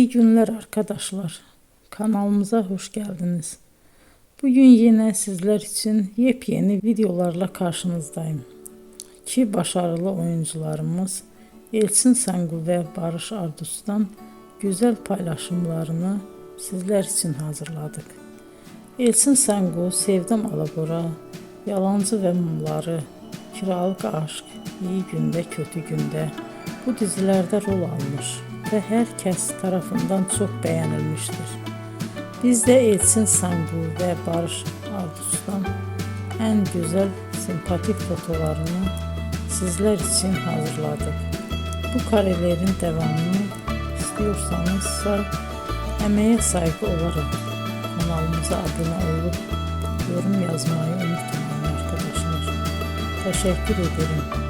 İyi günler arkadaşlar. Kanalımıza hoş geldiniz. Bugün yine sizler için yepyeni videolarla karşınızdayım. İki başarılı oyuncularımız Elçin Sangu ve Barış Ardus'tan güzel paylaşımlarını sizler için hazırladık. Elçin Sangu, Sevdim Alabora, Yalancı ve Mumları, Kiralık Aşk, İyi Günde Kötü Günde bu dizilerde rol almış ve herkes tarafından çok beğenilmiştir. Biz de Elçin Sangu ve Barış Ardus'tan en güzel sempatik fotolarını sizler için hazırladık. Bu karelerin devamını istiyorsanızsa emeğe saygı olarak kanalımıza abone olup yorum yazmayı unutmayın arkadaşlar. Teşekkür ederim.